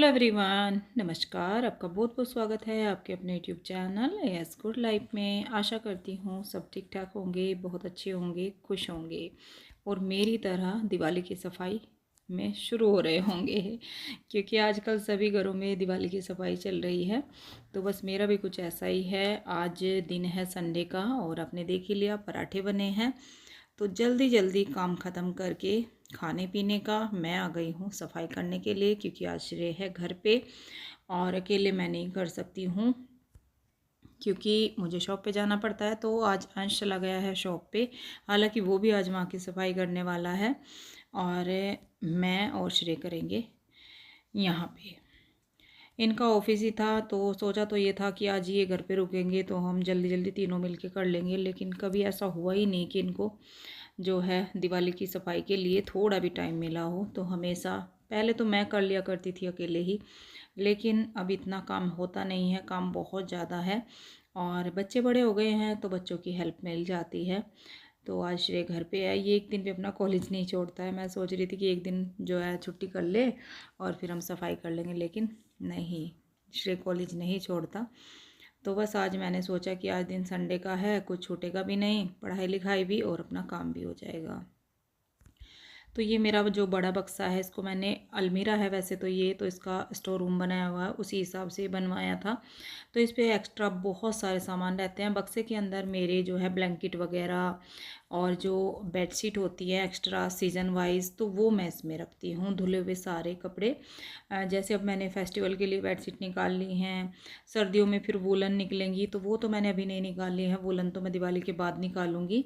Hello everyone, नमस्कार। आपका बहुत बहुत स्वागत है आपके अपने YouTube channel yes good life में। आशा करती हूँ सब ठीक ठाक होंगे, बहुत अच्छे होंगे, खुश होंगे और मेरी तरह दिवाली की सफाई में शुरू हो रहे होंगे क्योंकि आजकल सभी घरों में दिवाली की सफाई चल रही है। तो बस मेरा भी कुछ ऐसा ही है। आज दिन है संडे का और आपने देख ही लिया पराठे बने हैं, तो जल्दी जल्दी काम ख़त्म करके खाने पीने का मैं आ गई हूँ सफाई करने के लिए, क्योंकि आज श्रेय है घर पे और अकेले मैं नहीं कर सकती हूँ क्योंकि मुझे शॉप पे जाना पड़ता है। तो आज अंश चला गया है शॉप पे, हालांकि वो भी आज वहाँ की सफाई करने वाला है और मैं और श्रेय करेंगे यहाँ पे। इनका ऑफिस ही था तो सोचा तो ये था कि आज ये घर पे रुकेंगे तो हम जल्दी जल्दी तीनों मिलके कर लेंगे, लेकिन कभी ऐसा हुआ ही नहीं कि इनको जो है दिवाली की सफाई के लिए थोड़ा भी टाइम मिला हो। तो हमेशा पहले तो मैं कर लिया करती थी अकेले ही, लेकिन अब इतना काम होता नहीं है, काम बहुत ज़्यादा है और बच्चे बड़े हो गए हैं तो बच्चों की हेल्प मिल जाती है। तो आज श्रेय घर पे है, ये एक दिन भी अपना कॉलेज नहीं छोड़ता है। मैं सोच रही थी कि एक दिन जो है छुट्टी कर ले और फिर हम सफाई कर लेंगे, लेकिन नहीं, श्रेय कॉलेज नहीं छोड़ता। तो बस आज मैंने सोचा कि आज दिन संडे का है, कुछ छूटेगा भी नहीं, पढ़ाई लिखाई भी और अपना काम भी हो जाएगा। तो ये मेरा जो बड़ा बक्सा है, इसको मैंने अलमीरा है वैसे तो ये, तो इसका स्टोर रूम बनाया हुआ है, उसी हिसाब से बनवाया था। तो इस पे एक्स्ट्रा बहुत सारे सामान रहते हैं। बक्से के अंदर मेरे जो है ब्लैंकेट वगैरह और जो बेडशीट होती है एक्स्ट्रा सीज़न वाइज, तो वो मैं इसमें रखती हूँ। धुले हुए सारे कपड़े, जैसे अब मैंने फेस्टिवल के लिए बेडशीट निकाल ली हैं, सर्दियों में फिर वूलन निकलेंगी तो वो तो मैंने अभी नहीं निकाली है, वूलन तो मैं दिवाली के बाद निकालूंगी।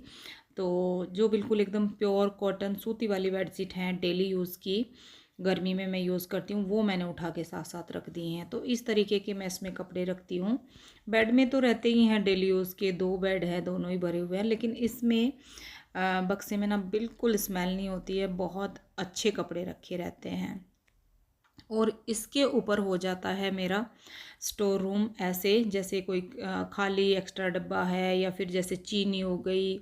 तो जो बिल्कुल एकदम प्योर कॉटन सूती वाली बेडशीट हैं डेली यूज़ की, गर्मी में मैं यूज़ करती हूँ, वो मैंने उठा के साथ साथ रख दी हैं। तो इस तरीके के मैं इसमें कपड़े रखती हूँ। बेड में तो रहते ही हैं डेली यूज़ के, 2 बेड है, दोनों ही भरे हुए हैं, लेकिन इसमें बक्से में ना बिल्कुल स्मेल नहीं होती है, बहुत अच्छे कपड़े रखे रहते हैं। और इसके ऊपर हो जाता है मेरा स्टोर रूम, ऐसे जैसे कोई खाली एक्स्ट्रा डब्बा है या फिर जैसे चीनी हो गई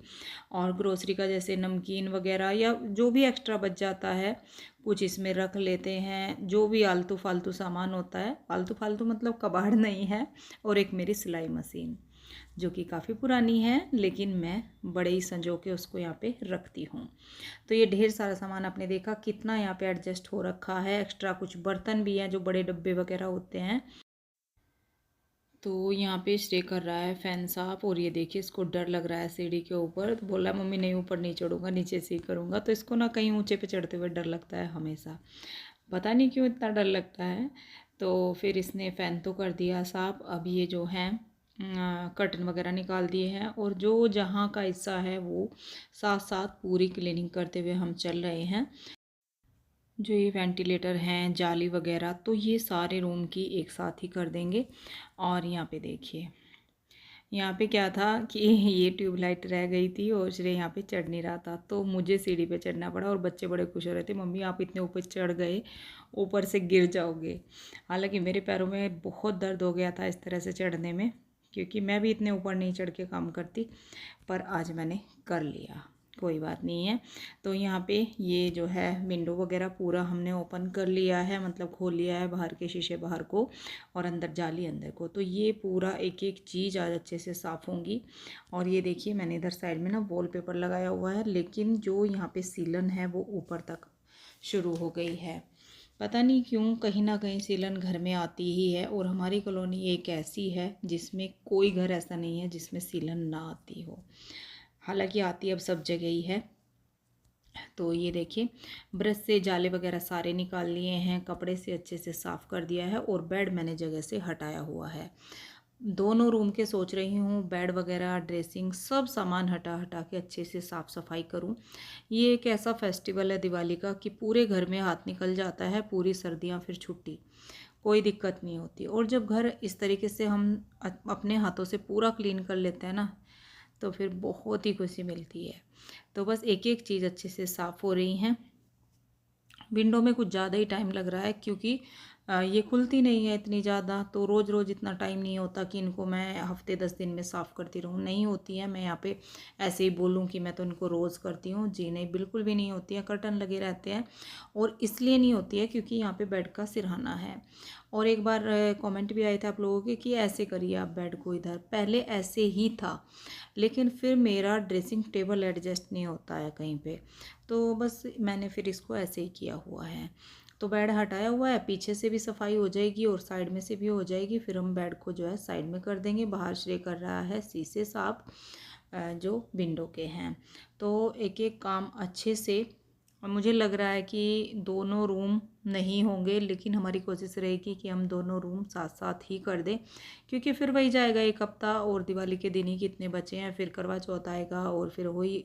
और ग्रोसरी का जैसे नमकीन वगैरह या जो भी एक्स्ट्रा बच जाता है कुछ इसमें रख लेते हैं। जो भी आलतू फालतू सामान होता है, आलतू फालतू मतलब कबाड़ नहीं है। और एक मेरी सिलाई मशीन जो कि काफ़ी पुरानी है, लेकिन मैं बड़े ही संजो के उसको यहाँ पे रखती हूँ। तो ये ढेर सारा सामान आपने देखा कितना यहाँ पे एडजस्ट हो रखा है। एक्स्ट्रा कुछ बर्तन भी हैं जो बड़े डब्बे वगैरह होते हैं। तो यहाँ पे स्टे कर रहा है फैन साहब, और ये देखिए इसको डर लग रहा है सीढ़ी के ऊपर, तो बोला मम्मी नहीं ऊपर नहीं चढ़ूँगा, नीचे से ही करूँगा। तो इसको ना कहीं ऊंचे पे चढ़ते हुए डर लगता है हमेशा, पता नहीं क्यों इतना डर लगता है। तो फिर इसने फ़ैन तो कर दिया साहब। अब ये जो है कर्टन वगैरह निकाल दिए हैं और जो जहाँ का हिस्सा है वो साथ साथ पूरी क्लीनिंग करते हुए हम चल रहे हैं। जो ये वेंटिलेटर हैं, जाली वगैरह, तो ये सारे रूम की एक साथ ही कर देंगे। और यहाँ पे देखिए, यहाँ पे क्या था कि ये ट्यूबलाइट रह गई थी और श्रेय यहाँ पे चढ़ नहीं रहा था, तो मुझे सीढ़ी पे चढ़ना पड़ा। और बच्चे बड़े खुश हो रहे थे, मम्मी आप इतने ऊपर चढ़ गए, ऊपर से गिर जाओगे। हालांकि मेरे पैरों में बहुत दर्द हो गया था इस तरह से चढ़ने में, क्योंकि मैं भी इतने ऊपर नहीं चढ़ के काम करती, पर आज मैंने कर लिया, कोई बात नहीं है। तो यहाँ पे ये जो है विंडो वगैरह पूरा हमने ओपन कर लिया है, मतलब खोल लिया है, बाहर के शीशे बाहर को और अंदर जाली अंदर को। तो ये पूरा एक एक चीज़ आज अच्छे से साफ़ होंगी। और ये देखिए मैंने इधर साइड में ना वॉलपेपर लगाया हुआ है, लेकिन जो यहाँ पे सीलन है वो ऊपर तक शुरू हो गई है। पता नहीं क्यों, कहीं ना कहीं सीलन घर में आती ही है। और हमारी कॉलोनी एक ऐसी है जिसमें कोई घर ऐसा नहीं है जिसमें सीलन ना आती हो, हालांकि आती अब सब जगह ही है। तो ये देखिए ब्रश से जाले वगैरह सारे निकाल लिए हैं, कपड़े से अच्छे से साफ़ कर दिया है और बेड मैंने जगह से हटाया हुआ है। दोनों रूम के सोच रही हूँ बेड वगैरह ड्रेसिंग सब सामान हटा हटा के अच्छे से साफ़ सफाई करूँ। ये एक ऐसा फेस्टिवल है दिवाली का कि पूरे घर में हाथ निकल जाता है, पूरी सर्दियाँ फिर छुट्टी, कोई दिक्कत नहीं होती। और जब घर इस तरीके से हम अपने हाथों से पूरा क्लीन कर लेते हैं ना, तो फिर बहुत ही खुशी मिलती है। तो बस एक एक चीज़ अच्छे से साफ़ हो रही हैं। विंडो में कुछ ज़्यादा ही टाइम लग रहा है क्योंकि ये खुलती नहीं है इतनी ज़्यादा, तो रोज़ रोज़ इतना टाइम नहीं होता कि इनको मैं हफ्ते 10 दिन में साफ़ करती रहूँ, नहीं होती है। मैं यहाँ पे ऐसे ही बोलूँ कि मैं तो इनको रोज़ करती हूँ, जी नहीं, बिल्कुल भी नहीं होती है। कर्टन लगे रहते हैं और इसलिए नहीं होती है क्योंकि यहाँ पे बेड का सिरहाना है। और एक बार कमेंट भी आए थे आप लोगों के कि ऐसे करिए आप बेड को इधर, पहले ऐसे ही था लेकिन फिर मेरा ड्रेसिंग टेबल एडजस्ट नहीं होता है कहीं पे, तो बस मैंने फिर इसको ऐसे ही किया हुआ है। तो बेड हटाया हुआ है, पीछे से भी सफाई हो जाएगी और साइड में से भी हो जाएगी। फिर हम बेड को जो है साइड में कर देंगे। बाहर श्रे कर रहा है शीशे साफ जो विंडो के हैं। तो एक एक काम अच्छे से, और मुझे लग रहा है कि दोनों रूम नहीं होंगे, लेकिन हमारी कोशिश रहेगी कि हम दोनों रूम साथ साथ ही कर दें, क्योंकि फिर वही जाएगा एक हफ्ता और दिवाली के दिन ही कितने बचे हैं, फिर करवा चौथ आएगा और फिर होई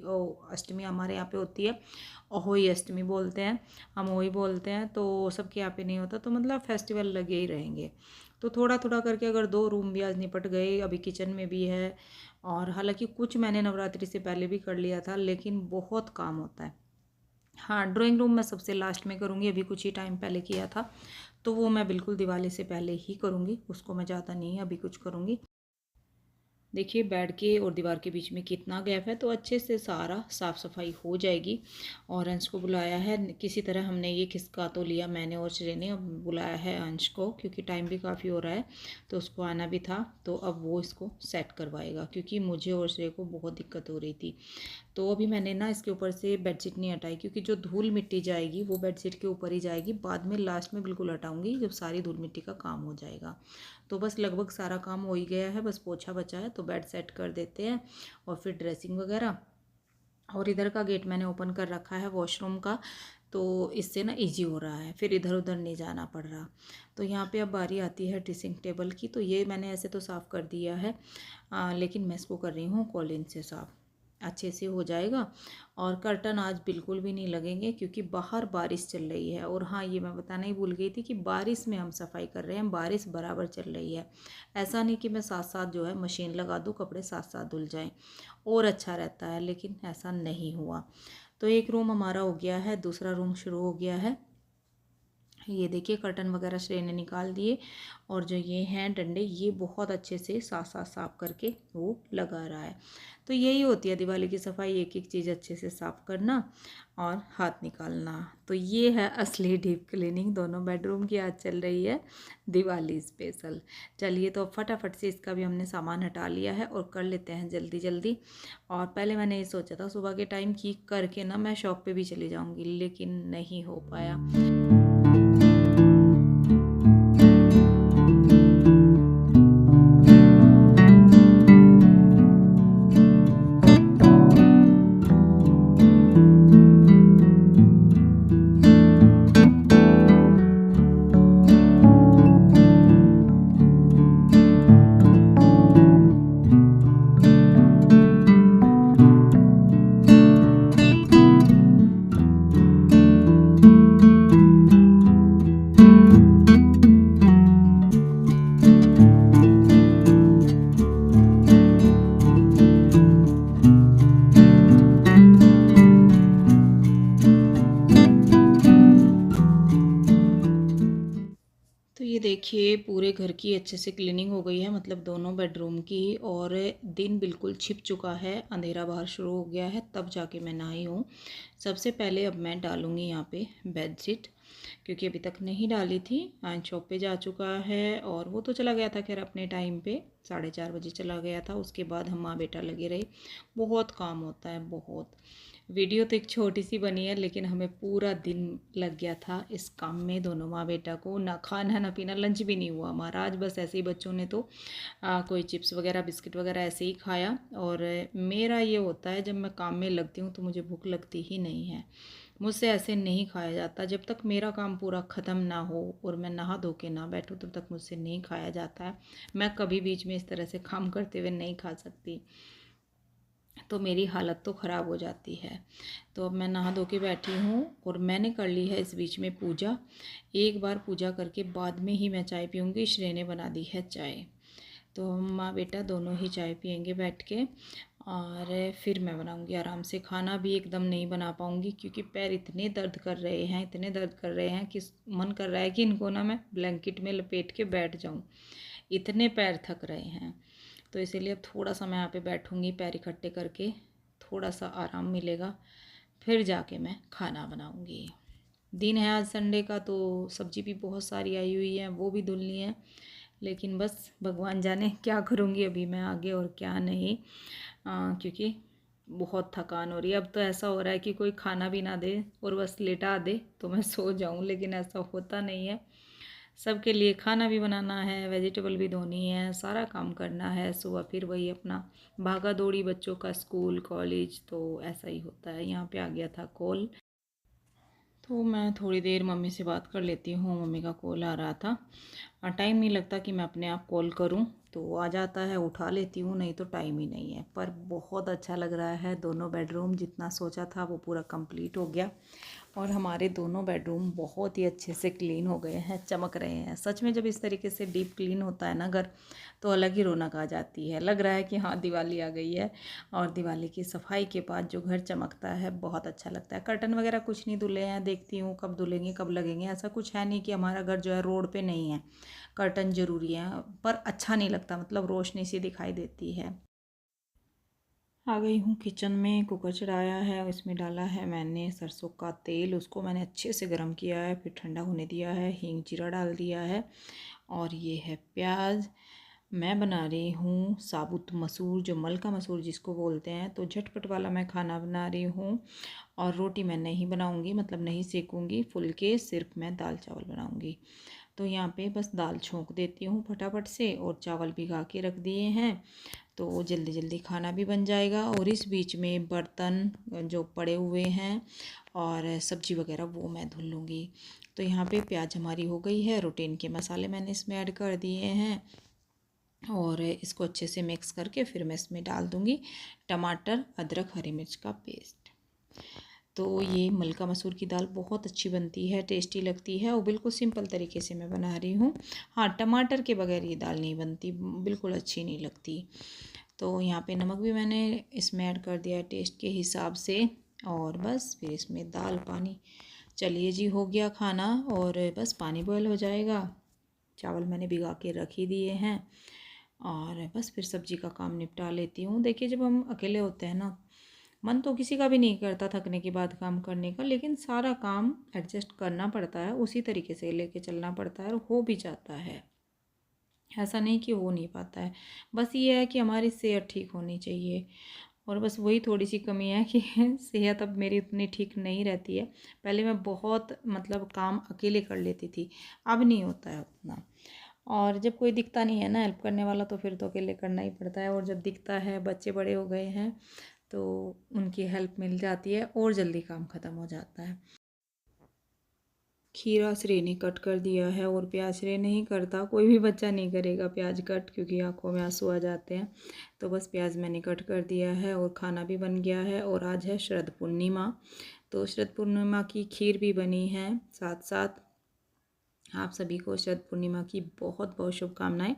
अष्टमी हमारे यहाँ पे होती है, अहोई अष्टमी बोलते हैं, हम वही बोलते हैं, तो सबके यहाँ पे नहीं होता, तो मतलब फेस्टिवल लगे ही रहेंगे। तो थोड़ा थोड़ा करके अगर 2 रूम भी आज निपट गए, अभी किचन में भी है, और हालांकि कुछ मैंने नवरात्रि से पहले भी कर लिया था, लेकिन बहुत काम होता है। हाँ, ड्राइंग रूम मैं सबसे लास्ट में करूँगी, अभी कुछ ही टाइम पहले किया था, तो वो मैं बिल्कुल दिवाली से पहले ही करूँगी, उसको मैं ज़्यादा नहीं अभी कुछ करूँगी। देखिए बेड के और दीवार के बीच में कितना गैप है, तो अच्छे से सारा साफ़ सफाई हो जाएगी। और अंश को बुलाया है, किसी तरह हमने ये खिसका तो लिया मैंने और श्रेय ने, अब बुलाया है अंश को क्योंकि टाइम भी काफ़ी हो रहा है, तो उसको आना भी था, तो अब वो इसको सेट करवाएगा क्योंकि मुझे और श्रेय को बहुत दिक्कत हो रही थी। तो अभी मैंने ना इसके ऊपर से बेडशीट नहीं हटाई, क्योंकि जो धूल मिट्टी जाएगी वो बेडशीट के ऊपर ही जाएगी, बाद में लास्ट में बिल्कुल हटाऊंगी जब सारी धूल मिट्टी का काम हो जाएगा। तो बस लगभग सारा काम हो ही गया है, बस पोछा बचा है, तो बेड सेट कर देते हैं और फिर ड्रेसिंग वगैरह। और इधर का गेट मैंने ओपन कर रखा है वॉशरूम का, तो इससे ना इजी हो रहा है, फिर इधर उधर नहीं जाना पड़ रहा। तो यहाँ पे अब बारी आती है ड्रेसिंग टेबल की, तो ये मैंने ऐसे तो साफ़ कर दिया है, लेकिन मैं इसको कर रही हूँ कॉलिन से साफ़, अच्छे से हो जाएगा। और कर्टन आज बिल्कुल भी नहीं लगेंगे क्योंकि बाहर बारिश चल रही है। और हाँ, ये मैं बताना ही भूल गई थी कि बारिश में हम सफाई कर रहे हैं, बारिश बराबर चल रही है। ऐसा नहीं कि मैं साथ साथ जो है मशीन लगा दूँ, कपड़े साथ साथ धुल जाएं और अच्छा रहता है, लेकिन ऐसा नहीं हुआ। तो एक रूम हमारा हो गया है, दूसरा रूम शुरू हो गया है। ये देखिए कर्टन वगैरह श्रेय ने निकाल दिए, और जो ये हैं डंडे, ये बहुत अच्छे से साथ साथ साफ करके वो लगा रहा है। तो यही होती है दिवाली की सफाई, एक एक चीज़ अच्छे से साफ करना और हाथ निकालना। तो ये है असली डीप क्लीनिंग, दोनों बेडरूम की आज चल रही है दिवाली स्पेशल। चलिए तो फटाफट से इसका भी हमने सामान हटा लिया है और कर लेते हैं जल्दी जल्दी। और पहले मैंने ये सोचा था सुबह के टाइम की करके ना मैं शॉप पे भी चली जाऊँगी, लेकिन नहीं हो पाया। तो ये देखिए पूरे घर की अच्छे से क्लीनिंग हो गई है, मतलब दोनों बेडरूम की। और दिन बिल्कुल छिप चुका है, अंधेरा बाहर शुरू हो गया है, तब जाके मैं नहाई हूँ। सबसे पहले अब मैं डालूँगी यहाँ पे बेडशीट, क्योंकि अभी तक नहीं डाली थी। शॉप पे जा चुका है और वो तो चला गया था खैर अपने टाइम पे, 4:30 बजे चला गया था। उसके बाद हम माँ बेटा लगे रहे, बहुत काम होता है बहुत। वीडियो तो एक छोटी सी बनी है, लेकिन हमें पूरा दिन लग गया था इस काम में, दोनों माँ बेटा को। ना खाना ना पीना, लंच भी नहीं हुआ हमारा आज, बस ऐसे ही बच्चों ने तो कोई चिप्स वगैरह बिस्किट वगैरह ऐसे ही खाया। और मेरा ये होता है जब मैं काम में लगती हूँ तो मुझे भूख लगती ही नहीं है, मुझसे ऐसे नहीं खाया जाता। जब तक मेरा काम पूरा ख़त्म ना हो और मैं नहा धो के ना बैठूँ तब तक मुझसे नहीं खाया जाता है। मैं कभी बीच में इस तरह से काम करते हुए नहीं खा सकती, तो मेरी हालत तो ख़राब हो जाती है। तो अब मैं नहा धो के बैठी हूँ और मैंने कर ली है इस बीच में पूजा। एक बार पूजा करके बाद में ही मैं चाय पीऊँगी। श्रेय ने बना दी है चाय, तो हम माँ बेटा दोनों ही चाय पियेंगे बैठ के। और फिर मैं बनाऊंगी आराम से। खाना भी एकदम नहीं बना पाऊंगी क्योंकि पैर इतने दर्द कर रहे हैं, इतने दर्द कर रहे हैं कि मन कर रहा है कि इनको ना मैं ब्लैंकेट में लपेट के बैठ जाऊं, इतने पैर थक रहे हैं। तो इसीलिए अब थोड़ा सा मैं यहाँ पे बैठूंगी, पैर इकट्ठे करके, थोड़ा सा आराम मिलेगा, फिर जाके मैं खाना बनाऊंगी। दिन है आज संडे का, तो सब्जी भी बहुत सारी आई हुई है, वो भी धुलनी है। लेकिन बस भगवान जाने क्या करूँगी अभी मैं आगे और क्या नहीं, क्योंकि बहुत थकान हो रही है। अब तो ऐसा हो रहा है कि कोई खाना भी ना दे और बस लेटा दे तो मैं सो जाऊं, लेकिन ऐसा होता नहीं है। सबके लिए खाना भी बनाना है, वेजिटेबल भी धोनी है, सारा काम करना है। सुबह फिर वही अपना भागा दौड़ी, बच्चों का स्कूल कॉलेज, तो ऐसा ही होता है। यहाँ पे आ गया था कॉल, तो मैं थोड़ी देर मम्मी से बात कर लेती हूँ। मम्मी का कॉल आ रहा था, टाइम नहीं लगता कि मैं अपने आप कॉल करूँ, तो आ जाता है, उठा लेती हूँ, नहीं तो टाइम ही नहीं है। पर बहुत अच्छा लग रहा है, दोनों बेडरूम जितना सोचा था वो पूरा कंप्लीट हो गया। और हमारे दोनों बेडरूम बहुत ही अच्छे से क्लीन हो गए हैं, चमक रहे हैं। सच में जब इस तरीके से डीप क्लीन होता है ना घर, तो अलग ही रौनक आ जाती है। लग रहा है कि हाँ दिवाली आ गई है। और दिवाली की सफाई के बाद जो घर चमकता है बहुत अच्छा लगता है। कर्टन वगैरह कुछ नहीं धुले हैं, देखती हूँ कब धुलेंगे कब लगेंगे। ऐसा कुछ है नहीं कि हमारा घर जो है रोड पे नहीं है, कर्टन ज़रूरी है, पर अच्छा नहीं लगता, मतलब रोशनी सी दिखाई देती है। आ गई हूँ किचन में, कुकर चढ़ाया है, इसमें डाला है मैंने सरसों का तेल, उसको मैंने अच्छे से गर्म किया है, फिर ठंडा होने दिया है, हींग जीरा डाल दिया है, और ये है प्याज। मैं बना रही हूँ साबुत मसूर, जो मलका मसूर जिसको बोलते हैं, तो झटपट वाला मैं खाना बना रही हूँ। और रोटी मैं नहीं बनाऊँगी, मतलब नहीं सेकूँगी, फुलके सिर्फ मैं दाल चावल बनाऊँगी। तो यहाँ पे बस दाल छोंक देती हूँ फटाफट से, और चावल भिगा के रख दिए हैं, तो जल्दी जल्दी खाना भी बन जाएगा। और इस बीच में बर्तन जो पड़े हुए हैं और सब्जी वगैरह वो मैं धुल लूँगी। तो यहाँ पे प्याज हमारी हो गई है, रोटीन के मसाले मैंने इसमें ऐड कर दिए हैं, और इसको अच्छे से मिक्स करके फिर मैं इसमें डाल दूँगी टमाटर अदरक हरी मिर्च का पेस्ट। तो ये मलका मसूर की दाल बहुत अच्छी बनती है, टेस्टी लगती है, और बिल्कुल सिंपल तरीके से मैं बना रही हूँ। हाँ, टमाटर के बगैर ये दाल नहीं बनती, बिल्कुल अच्छी नहीं लगती। तो यहाँ पे नमक भी मैंने इसमें ऐड कर दिया है टेस्ट के हिसाब से, और बस फिर इसमें दाल पानी। चलिए जी, हो गया खाना, और बस पानी बॉयल हो जाएगा, चावल मैंने भिगा के रख ही दिए हैं, और बस फिर सब्जी का काम निपटा लेती हूँ। देखिए जब हम अकेले होते हैं ना, मन तो किसी का भी नहीं करता थकने के बाद काम करने का, लेकिन सारा काम एडजस्ट करना पड़ता है, उसी तरीके से लेके चलना पड़ता है, और हो भी जाता है। ऐसा नहीं कि हो नहीं पाता है, बस ये है कि हमारी सेहत ठीक होनी चाहिए। और बस वही थोड़ी सी कमी है कि सेहत अब मेरी उतनी ठीक नहीं रहती है। पहले मैं बहुत मतलब काम अकेले कर लेती थी, अब नहीं होता है उतना। और जब कोई दिखता नहीं है ना हेल्प करने वाला, तो फिर तो अकेले करना ही पड़ता है। और जब दिखता है, बच्चे बड़े हो गए हैं, तो उनकी हेल्प मिल जाती है और जल्दी काम ख़त्म हो जाता है। खीरा श्रेय ने कट कर दिया है, और प्याज श्रेय नहीं करता, कोई भी बच्चा नहीं करेगा प्याज कट, क्योंकि आंखों में आंसू आ जाते हैं। तो बस प्याज मैंने कट कर दिया है, और खाना भी बन गया है। और आज है शरद पूर्णिमा, तो शरद पूर्णिमा की खीर भी बनी है साथ साथ। आप सभी को शरद पूर्णिमा की बहुत बहुत शुभकामनाएं।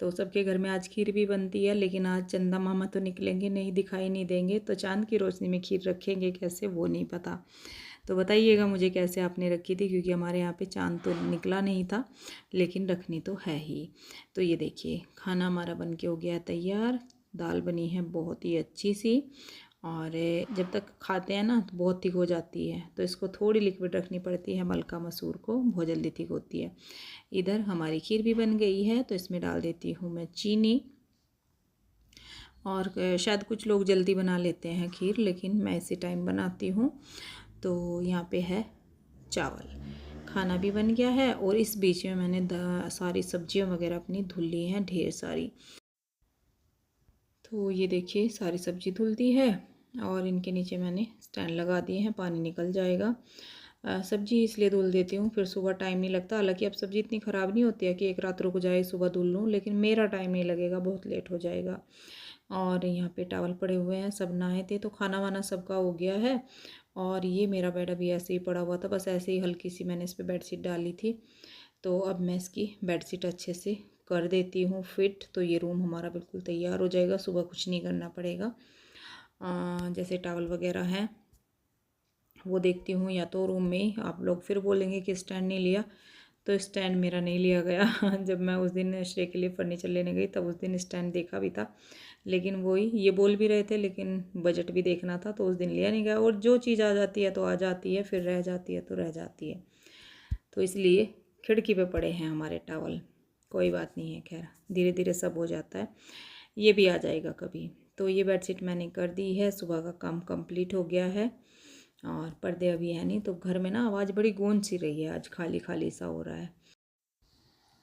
तो सबके घर में आज खीर भी बनती है, लेकिन आज चंदा मामा तो निकलेंगे नहीं, दिखाई नहीं देंगे, तो चांद की रोशनी में खीर रखेंगे कैसे वो नहीं पता। तो बताइएगा मुझे कैसे आपने रखी थी, क्योंकि हमारे यहाँ पे चांद तो निकला नहीं था, लेकिन रखनी तो है ही। तो ये देखिए खाना हमारा बन के हो गया तैयार। दाल बनी है बहुत ही अच्छी सी, और जब तक खाते हैं ना तो बहुत थिक हो जाती है, तो इसको थोड़ी लिक्विड रखनी पड़ती है, मलका मसूर को बहुत जल्दी थिक होती है। इधर हमारी खीर भी बन गई है, तो इसमें डाल देती हूँ मैं चीनी। और शायद कुछ लोग जल्दी बना लेते हैं खीर, लेकिन मैं इसी टाइम बनाती हूँ। तो यहाँ पे है चावल, खाना भी बन गया है, और इस बीच में मैंने सारी सब्जियाँ वगैरह अपनी धुल ली हैं, ढेर सारी। तो ये देखिए सारी सब्जी धुल दी है, और इनके नीचे मैंने स्टैंड लगा दिए हैं, पानी निकल जाएगा। सब्जी इसलिए धुल देती हूँ, फिर सुबह टाइम नहीं लगता। हालांकि अब सब्ज़ी इतनी ख़राब नहीं होती है कि एक रात रुक जाए सुबह धुल लूँ, लेकिन मेरा टाइम नहीं लगेगा, बहुत लेट हो जाएगा। और यहाँ पे टावल पड़े हुए हैं, सब नहाए थे, तो खाना वाना सबका हो गया है। और ये मेरा बेड अभी ऐसे ही पड़ा हुआ था, बस ऐसे ही हल्की सी मैंने इस पर बेडशीट डाली थी। तो अब मैं इसकी बेडशीट अच्छे से कर देती हूँ फिट, तो ये रूम हमारा बिल्कुल तैयार हो जाएगा, सुबह कुछ नहीं करना पड़ेगा। जैसे टॉवल वगैरह हैं वो देखती हूँ, या तो रूम में ही। आप लोग फिर बोलेंगे कि स्टैंड नहीं लिया, तो स्टैंड मेरा नहीं लिया गया। जब मैं उस दिन श्रेय के लिए फर्नीचर लेने गई तब उस दिन स्टैंड देखा भी था, लेकिन वही ये बोल भी रहे थे, लेकिन बजट भी देखना था, तो उस दिन लिया नहीं गया। और जो चीज़ आ जाती है तो आ जाती है, फिर रह जाती है तो रह जाती है, तो इसलिए खिड़की पे पड़े हैं हमारे टॉवल। कोई बात नहीं है, खैर धीरे धीरे सब हो जाता है, ये भी आ जाएगा कभी। तो ये बेडशीट मैंने कर दी है, सुबह का काम कंप्लीट हो गया है, और पर्दे अभी है नहीं। तो घर में ना आवाज़ बड़ी गूंज सी रही है, आज खाली खाली सा हो रहा है,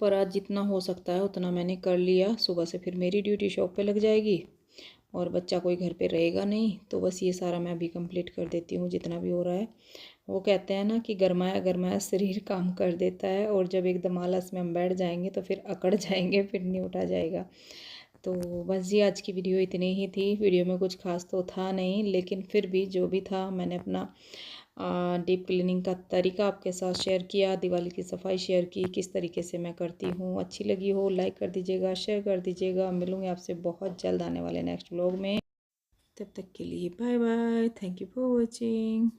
पर आज जितना हो सकता है उतना मैंने कर लिया। सुबह से फिर मेरी ड्यूटी शॉप पे लग जाएगी, और बच्चा कोई घर पे रहेगा नहीं, तो बस ये सारा मैं अभी कंप्लीट कर देती हूँ जितना भी हो रहा है। वो कहते हैं ना कि गरमाया गरमाया शरीर काम कर देता है, और जब एकदम आलस में हम बैठ जाएंगे तो फिर अकड़ जाएंगे, फिर नहीं उठा जाएगा। तो बस जी, आज की वीडियो इतनी ही थी। वीडियो में कुछ खास तो था नहीं, लेकिन फिर भी जो भी था मैंने अपना डीप क्लीनिंग का तरीका आपके साथ शेयर किया, दिवाली की सफाई शेयर की, किस तरीके से मैं करती हूँ। अच्छी लगी हो लाइक कर दीजिएगा, शेयर कर दीजिएगा। मिलूँगी आपसे बहुत जल्द आने वाले नेक्स्ट व्लॉग में। तब तक के लिए bye bye, thank you for watching.